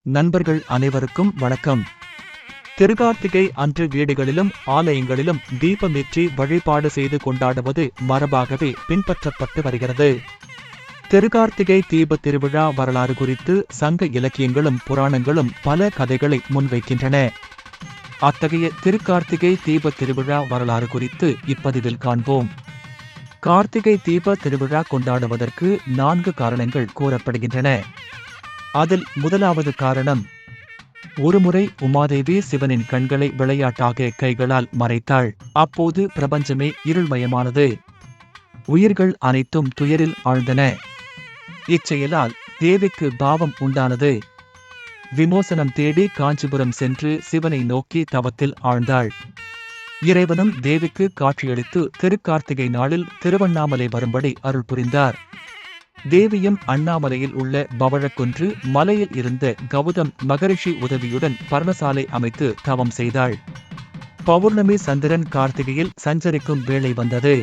நண்பர்கள் அனைவருக்கும் வணக்கம். திருக்கார்த்திகை அன்று வீடுகளிலும் ஆலயங்களிலும் தீபமேற்றி வழிபாடு செய்து கொண்டாடுவது மரபாகவே பின்பற்றப்பட்டு வருகிறது. திருக்கார்த்திகை தீப திருவிழா வரலாறு குறித்து சங்க இலக்கியங்களும் புராணங்களும் பல கதைகளை முன்வைக்கின்றன. அத்தகைய திருக்கார்த்திகை தீப திருவிழா வரலாறு குறித்து இப்பதிவில் காண்போம். கார்த்திகை தீப திருவிழா கொண்டாடுவதற்கு 4 காரணங்கள் கூறப்படுகின்றன. அதில் முதலாவது காரணம், ஒருமுறை உமாதேவி சிவனின் கண்களை விளையாட்டாக கைகளால் மறைத்தாள். அப்போது பிரபஞ்சமே இருள்மயமானது. உயிர்கள் அனைத்தும் துயரில் ஆழ்ந்தன. இச்செயலால் தேவிக்கு பாவம் உண்டானது. விமோசனம் தேடி காஞ்சிபுரம் சென்று சிவனை நோக்கி தவத்தில் ஆழ்ந்தாள். இறைவனும் தேவிக்கு காட்சியளித்து திருக்கார்த்திகை நாளில் திருவண்ணாமலை வரும்படி அருள் புரிந்தார். தேவியும் அண்ணாமலையில் உள்ள பவழக்குன்று மலையில் இருந்த கௌதம் மகரிஷி உதவியுடன் பர்ணசாலை அமைத்து தவம் செய்தாள். பௌர்ணமி சந்திரன் கார்த்திகையில் சஞ்சரிக்கும் வேளை வந்தது.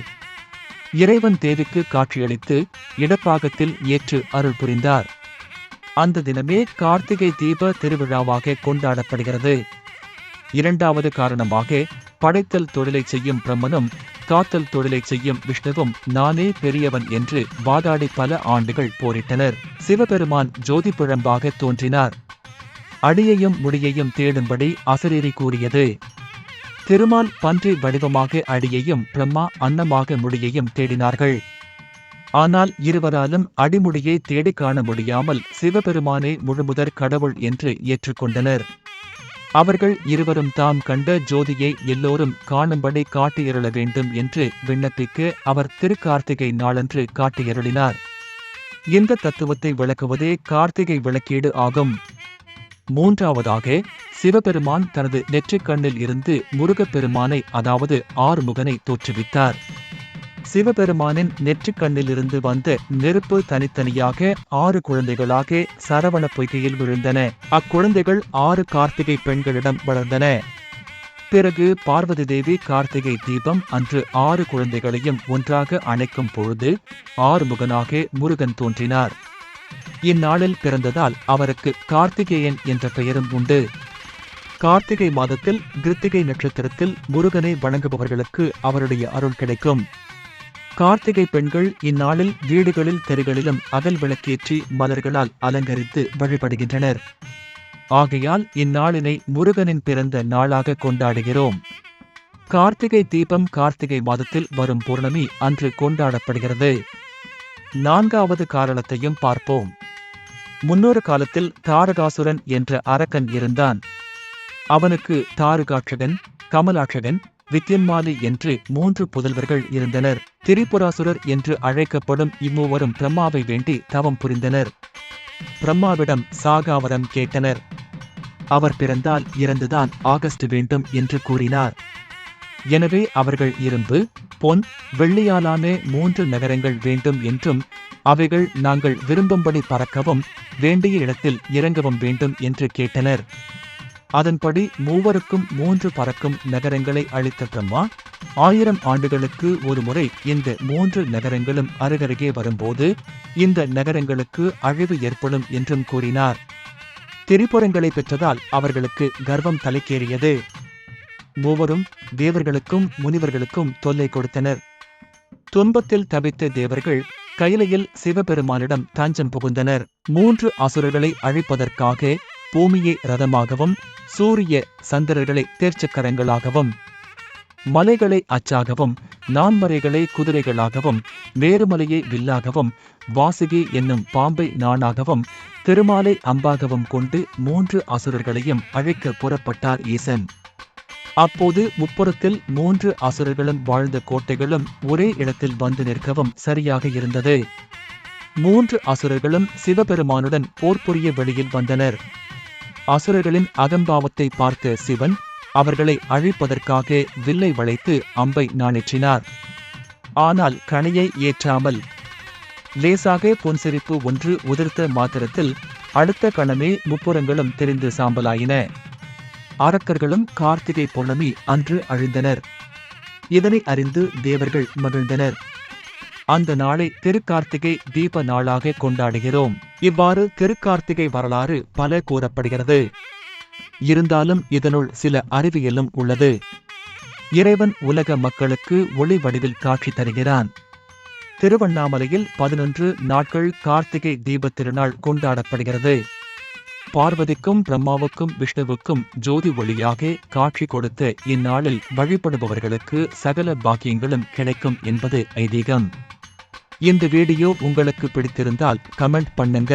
இறைவன் தேவிக்கு காட்சியளித்து இடப்பாகத்தில் ஏற்று அருள் புரிந்தார். அந்த தினமே கார்த்திகை தீப திருவிழாவாக கொண்டாடப்படுகிறது. இரண்டாவது காரணமாக, படைத்தல் தொழிலை செய்யும் பிரம்மனும் காத்தல் தொழிலை செய்யும் விஷ்ணுவும் நானே பெரியவன் என்று வாதாடி பல ஆண்டுகள் போரிட்டனர். சிவபெருமான் ஜோதி பிழம்பாக தோன்றினார். அடியையும் முடியையும் தேடும்படி அசரீரி கூறியது. திருமால் பன்றி வடிவமாக அடியையும் பிரம்மா அன்னமாக முடியையும் தேடினார்கள். ஆனால் இருவராலும் அடிமுடியை தேடி காண முடியாமல் சிவபெருமானே முழுமுதற் கடவுள் என்று ஏற்றுக்கொண்டனர். அவர்கள் இருவரும் தாம் கண்ட ஜோதியை எல்லோரும் காணும்படி காட்டியருள வேண்டும் என்று விண்ணப்பிக்க அவர் திருக்கார்த்திகை நாளன்று காட்டியருளினார். இந்த தத்துவத்தை விளக்குவதே கார்த்திகை விளக்கீடு ஆகும். மூன்றாவதாக, சிவபெருமான் தனது நெற்றிக்கண்ணில் இருந்து முருகப்பெருமானை, அதாவது ஆறுமுகனை தோற்றுவித்தார். சிவபெருமானின் நெற்றிக்கண்ணிலிருந்து வந்த நெருப்பு தனித்தனியாக 6 குழந்தைகளாக சரவண பொய்கையில் விழுந்தன. அக்குழந்தைகள் 6 கார்த்திகை பெண்களிடம் வளர்ந்தன. பிறகு பார்வதி தேவி கார்த்திகை தீபம் அன்று 6 குழந்தைகளையும் ஒன்றாக அணைக்கும் பொழுது ஆறுமுகனாக முருகன் தோன்றினார். இந்நாளில் பிறந்ததால் அவருக்கு கார்த்திகேயன் என்ற பெயரும் உண்டு. கார்த்திகை மாதத்தில் கிருத்திகை நட்சத்திரத்தில் முருகனை வணங்குபவர்களுக்கு அவருடைய அருள் கிடைக்கும். கார்த்திகை பெண்கள் இந்நாளில் வீடுகளில் தெருகளிலும் அகல் விளக்கேற்றி மலர்களால் அலங்கரித்து வழிபடுகின்றனர். ஆகையால் இந்நாளினை முருகனின் பிறந்த நாளாக கொண்டாடுகிறோம். கார்த்திகை தீபம் கார்த்திகை மாதத்தில் வரும் பௌர்ணமி அன்று கொண்டாடப்படுகிறது. 4வது காரணத்தையும் பார்ப்போம். முன்னொரு காலத்தில் தாரகாசுரன் என்ற அரக்கன் இருந்தான். அவனுக்கு தாருகாட்சகன், கமலாட்சகன், வித்யன்மாலி என்று 3 புதல்வர்கள் இருந்தனர். திரிபுராசுரர் என்று அழைக்கப்படும் இம்மூவரும் பிரம்மாவை வேண்டி தவம் புரிந்தனர். பிரம்மாவிடம் சாகாவரம் கேட்டனர். அவர் பிறந்தால் இறந்துதான் ஆகஸ்ட் வேண்டும் என்று கூறினார். எனவே அவர்கள் இரும்பு, பொன், வெள்ளியாலான 3 நகரங்கள் வேண்டும் என்றும் அவைகள் நாங்கள் விரும்பும்படி பறக்கவும் வேண்டிய இடத்தில் இறங்கவும் வேண்டும் என்று கேட்டனர். அதன்படி மூவருக்கும் 3 பறக்கும் நகரங்களை அளித்த பிரம்மா 1000 ஆண்டுகளுக்கு ஒரு முறை இந்த 3 நகரங்களும் அருகருகே வரும்போது இந்த நகரங்களுக்கு அழிவு ஏற்படும் என்றும் கூறினார். திரிபுரங்களை பெற்றதால் அவர்களுக்கு கர்வம் தலைக்கேறியது. மூவரும் தேவர்களுக்கும் முனிவர்களுக்கும் தொல்லை கொடுத்தனர். துன்பத்தில் தவித்த தேவர்கள் கைலையில் சிவபெருமானிடம் தஞ்சம் புகுந்தனர். 3 அசுரர்களை அழிப்பதற்காக பூமியை ரதமாகவும், சூரிய சந்திரர்களை தேர்ச்சக்கரங்களாகவும், மலைகளை அச்சாகவும், நான்மறைகளை குதிரைகளாகவும், வேறுமலையை வில்லாகவும், வாசுகி என்னும் பாம்பை நானாகவும், திருமாலை அம்பாகவும் கொண்டு 3 அசுரர்களையும் அழிக்க புறப்பட்டார் ஈசன். அப்போது முப்புறத்தில் 3 அசுரர்களும் வாழ்ந்த கோட்டைகளும் ஒரே இடத்தில் வந்து நிற்கவும் சரியாக இருந்தது. 3 அசுரர்களும் சிவபெருமானுடன் போர் புரிய வெளியில் வந்தனர். அசுரர்களின் அகம்பாவத்தை பார்த்த சிவன் அவர்களை அழிப்பதற்காக வில்லை வளைத்து அம்பை நாணேற்றினார். ஆனால் கணையை ஏற்றாமல் லேசாக பொன்சிரிப்பு ஒன்று உதிர்த்த மாத்திரத்தில் அடுத்த கணமே முப்புறங்களும் தெரிந்து சாம்பலாயின. அரக்கர்களும் கார்த்திகை பௌர்ணமி அன்று அழிந்தனர். இதனை அறிந்து தேவர்கள் மகிழ்ந்தனர். அந்த நாளை திருக்கார்த்திகை தீப நாளாக கொண்டாடுகிறோம். இவ்வாறு திருக்கார்த்திகை வரலாறு பல கூறப்படுகிறது. இருந்தாலும் இதனுள் சில அறிவியலும் உள்ளது. இறைவன் உலக மக்களுக்கு ஒளி வடிவில் காட்சி தருகிறான். திருவண்ணாமலையில் 11 நாட்கள் கார்த்திகை தீபத் திருநாள் கொண்டாடப்படுகிறது. பார்வதிக்கும் பிரம்மாவுக்கும் விஷ்ணுவுக்கும் ஜோதி ஒளியாக காட்சி கொடுத்த இந்நாளில் வழிபடுபவர்களுக்கு சகல பாக்கியங்களும் கிடைக்கும் என்பது ஐதீகம். இந்த வீடியோ உங்களுக்கு பிடித்திருந்தால் கமெண்ட் பண்ணுங்க.